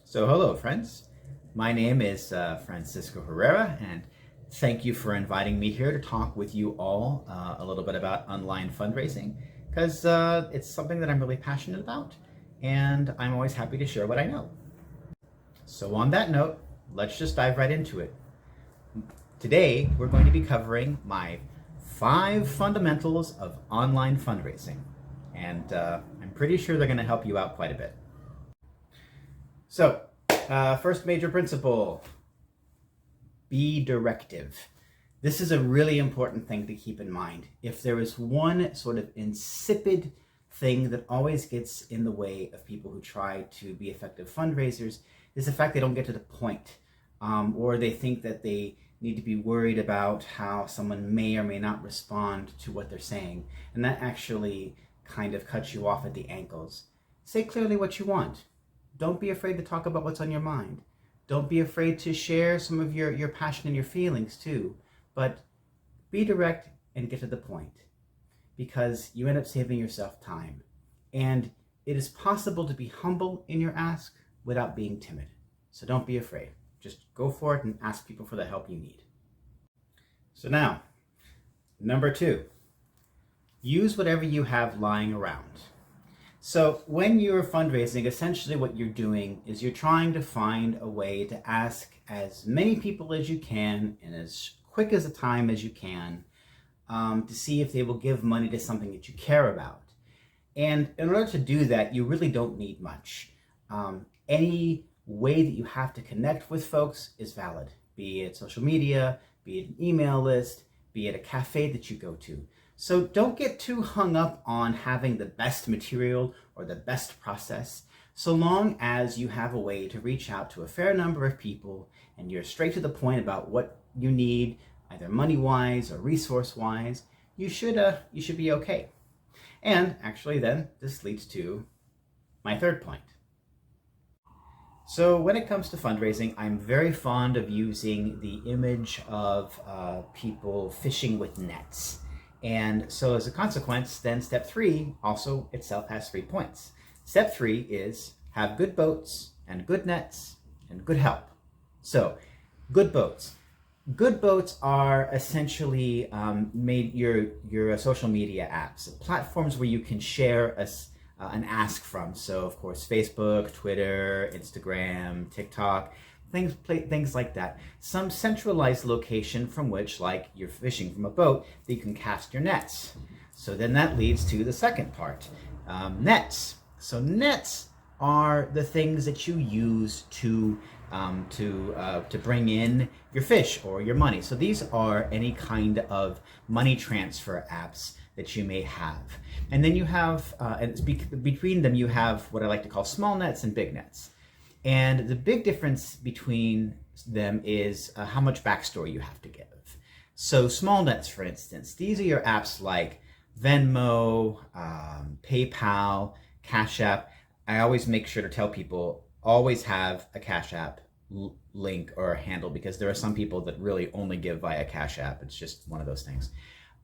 So hello friends, my name is Francisco Herrera, and thank you for inviting me here to talk with you all a little bit about online fundraising, because it's something that I'm really passionate about, and I'm always happy to share what I know. So on that note, let's just dive right into it. Today we're going to be covering my 5 fundamentals of online fundraising, and I'm pretty sure they're going to help you out quite a bit. So, first major principle, be directive. This is a really important thing to keep in mind. If there is one sort of insipid thing that always gets in the way of people who try to be effective fundraisers, is the fact they don't get to the point, or they think that they need to be worried about how someone may or may not respond to what they're saying, and that actually kind of cuts you off at the ankles. Say clearly what you want. Don't be afraid to talk about what's on your mind. Don't be afraid to share some of your passion and your feelings too. But be direct and get to the point, because you end up saving yourself time. And it is possible to be humble in your ask without being timid. So don't be afraid. Just go for it and ask people for the help you need. So now, number 2, use whatever you have lying around. So when you're fundraising, essentially what you're doing is you're trying to find a way to ask as many people as you can in as quick as a time as you can, to see if they will give money to something that you care about. And in order to do that, you really don't need much. Any way that you have to connect with folks is valid, be it social media, be it an email list, be it a cafe that you go to. So don't get too hung up on having the best material or the best process, so long as you have a way to reach out to a fair number of people and you're straight to the point about what you need, either money-wise or resource-wise, you should be okay. And actually then, this leads to my 3rd point. So when it comes to fundraising, I'm very fond of using the image of people fishing with nets. And so as a consequence, then step 3 also itself has 3 points. Step 3 is have good boats and good nets and good help. So good boats. Good boats are essentially made your social media apps, platforms where you can share an ask from. So of course, Facebook, Twitter, Instagram, TikTok, things like that. Some centralized location from which, like you're fishing from a boat, that you can cast your nets. So then that leads to the second part, nets. So nets are the things that you use to bring in your fish or your money. So these are any kind of money transfer apps that you may have. And then you have, between them you have what I like to call small nets and big nets. And the big difference between them is how much backstory you have to give. So small nets, for instance, these are your apps like Venmo, PayPal, Cash App. I always make sure to tell people, always have a Cash App link or a handle, because there are some people that really only give via Cash App. It's just one of those things.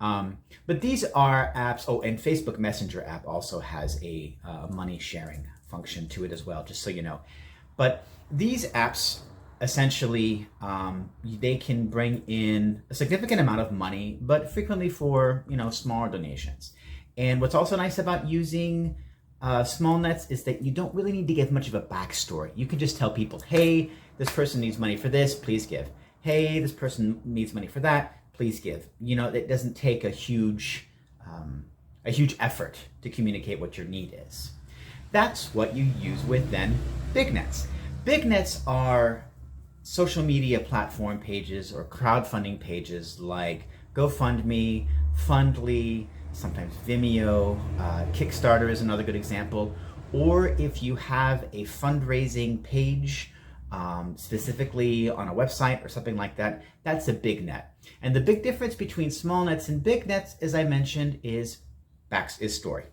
But these are apps. Oh, and Facebook Messenger app also has a money sharing function to it as well, just so you know. But these apps, essentially, they can bring in a significant amount of money, but frequently for, smaller donations. And what's also nice about using small nets is that you don't really need to give much of a backstory. You can just tell people, hey, this person needs money for this, please give. Hey, this person needs money for that, please give. It doesn't take a huge effort to communicate what your need is. That's what you use with then big nets. Big nets are social media platform pages or crowdfunding pages like GoFundMe, Fundly, sometimes Vimeo, Kickstarter is another good example. Or if you have a fundraising page, specifically on a website or something like that, that's a big net. And the big difference between small nets and big nets, as I mentioned, is backstory.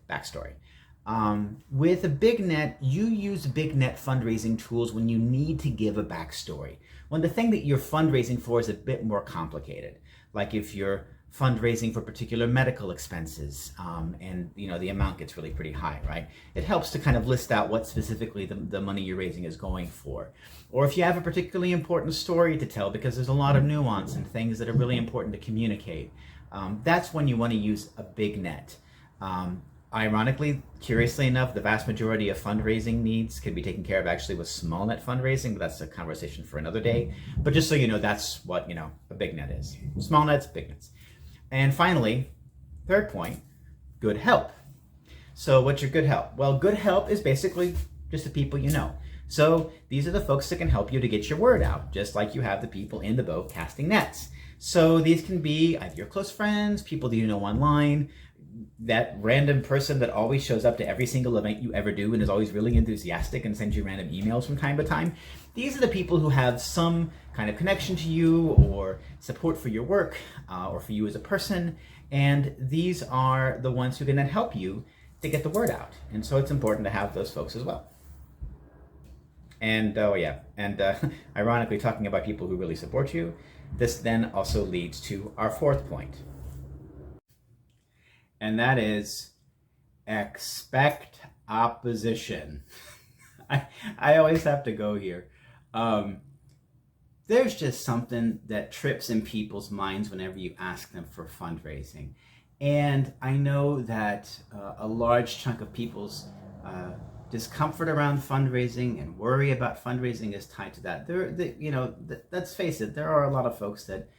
With a big net, you use big net fundraising tools when you need to give a backstory. When the thing that you're fundraising for is a bit more complicated, like if you're fundraising for particular medical expenses, and the amount gets really pretty high, right? It helps to kind of list out what specifically the money you're raising is going for. Or if you have a particularly important story to tell, because there's a lot of nuance and things that are really important to communicate, that's when you want to use a big net. Ironically, curiously enough, the vast majority of fundraising needs can be taken care of actually with small net fundraising, but that's a conversation for another day. But just so you know, that's what, a big net is. Small nets, big nets. And finally, third point, good help. So what's your good help? Well, good help is basically just the people you know. So these are the folks that can help you to get your word out, just like you have the people in the boat casting nets. So these can be either your close friends, people that you know online, that random person that always shows up to every single event you ever do and is always really enthusiastic and sends you random emails from time to time. These are the people who have some kind of connection to you or support for your work or for you as a person. And these are the ones who can then help you to get the word out. And so it's important to have those folks as well. And ironically, talking about people who really support you, this then also leads to our fourth point. And that is expect opposition. I always have to go here. There's just something that trips in people's minds whenever you ask them for fundraising. And I know that a large chunk of people's discomfort around fundraising and worry about fundraising is tied to that. Let's face it, there are a lot of folks that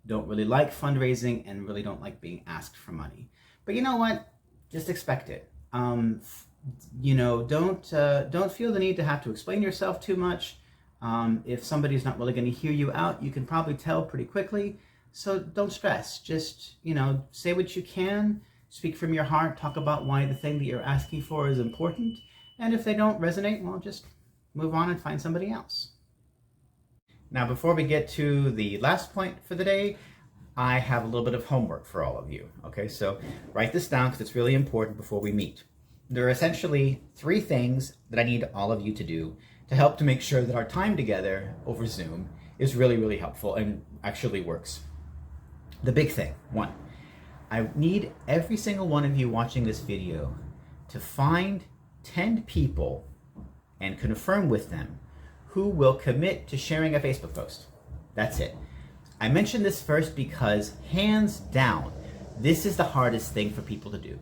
don't really like fundraising and really don't like being asked for money. But you know what? Just expect it. Don't feel the need to have to explain yourself too much. If somebody's not really going to hear you out, you can probably tell pretty quickly. So don't stress. Just, say what you can, speak from your heart, talk about why the thing that you're asking for is important. And if they don't resonate, well, just move on and find somebody else. Now, before we get to the last point for the day, I have a little bit of homework for all of you. Okay, so write this down because it's really important before we meet. There are essentially 3 things that I need all of you to do to help to make sure that our time together over Zoom is really, really helpful and actually works. The big thing, 1, I need every single one of you watching this video to find 10 people and confirm with them who will commit to sharing a Facebook post. That's it. I mentioned this first because hands down, this is the hardest thing for people to do.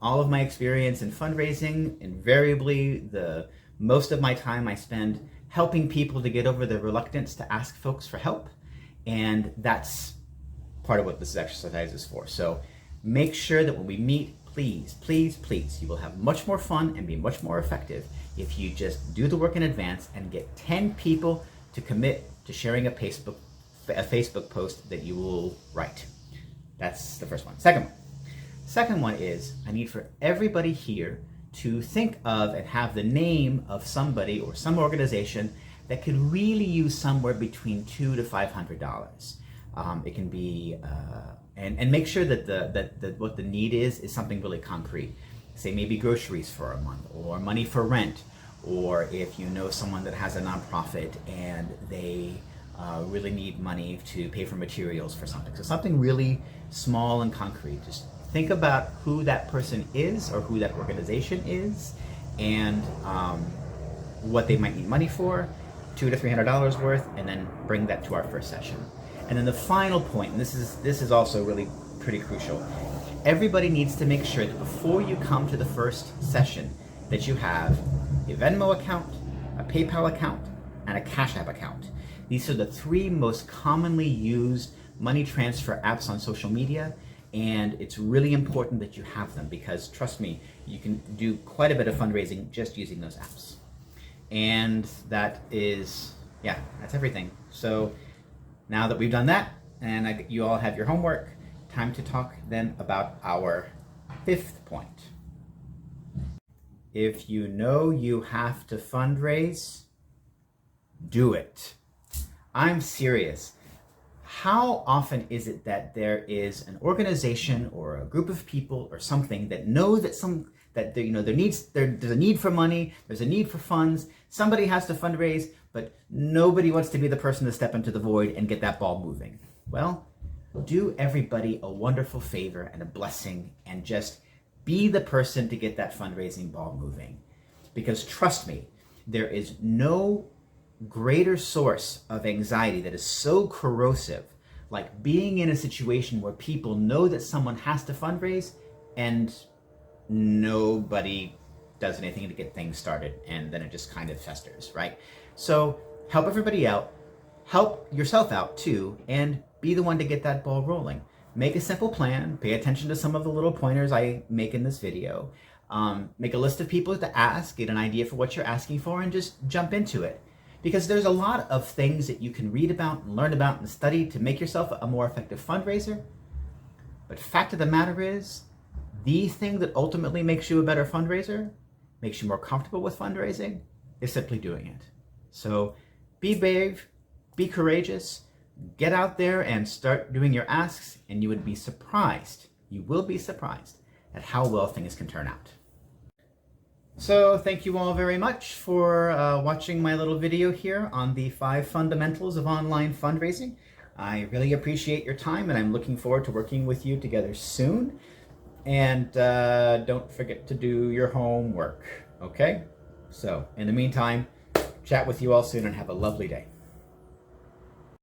All of my experience in fundraising, invariably, most of my time I spend helping people to get over their reluctance to ask folks for help. And that's part of what this exercise is for. So make sure that when we meet, please, please, please, you will have much more fun and be much more effective if you just do the work in advance and get 10 people to commit to sharing a Facebook post that you will write. That's the first one. Second one is I need for everybody here to think of and have the name of somebody or some organization that could really use somewhere between $200 to $500. It can be, and make sure that what the need is something really concrete. Say maybe groceries for a month, or money for rent, or if you know someone that has a nonprofit and they really need money to pay for materials for something. So something really small and concrete. Just think about who that person is or who that organization is and what they might need money for, $200 to $300 worth, and then bring that to our first session. And then the final point, and this is also really pretty crucial, everybody needs to make sure that before you come to the first session that you have a Venmo account, a PayPal account, and a Cash App account. These are the 3 most commonly used money transfer apps on social media, and it's really important that you have them because, trust me, you can do quite a bit of fundraising just using those apps. And that's everything. So now that we've done that, and you all have your homework, time to talk then about our 5th point. If you know you have to fundraise, do it. I'm serious. How often is it that there is an organization or a group of people or something that know that there's a need for money, there's a need for funds, somebody has to fundraise, but nobody wants to be the person to step into the void and get that ball moving? Well, do everybody a wonderful favor and a blessing and just be the person to get that fundraising ball moving. Because trust me, there is no greater source of anxiety that is so corrosive like being in a situation where people know that someone has to fundraise and nobody does anything to get things started, and then it just kind of festers, right? So help everybody out, help yourself out too, and be the one to get that ball rolling. Make a simple plan, pay attention to some of the little pointers I make in this video, make a list of people to ask, get an idea for what you're asking for, and just jump into it. Because there's a lot of things that you can read about and learn about and study to make yourself a more effective fundraiser. But fact of the matter is, the thing that ultimately makes you a better fundraiser, makes you more comfortable with fundraising, is simply doing it. So be brave, be courageous, get out there and start doing your asks, and you would be surprised, you will be surprised at how well things can turn out. So thank you all very much for watching my little video here on the 5 fundamentals of online fundraising. I really appreciate your time, and I'm looking forward to working with you together soon. And don't forget to do your homework, okay? So in the meantime, chat with you all soon and have a lovely day.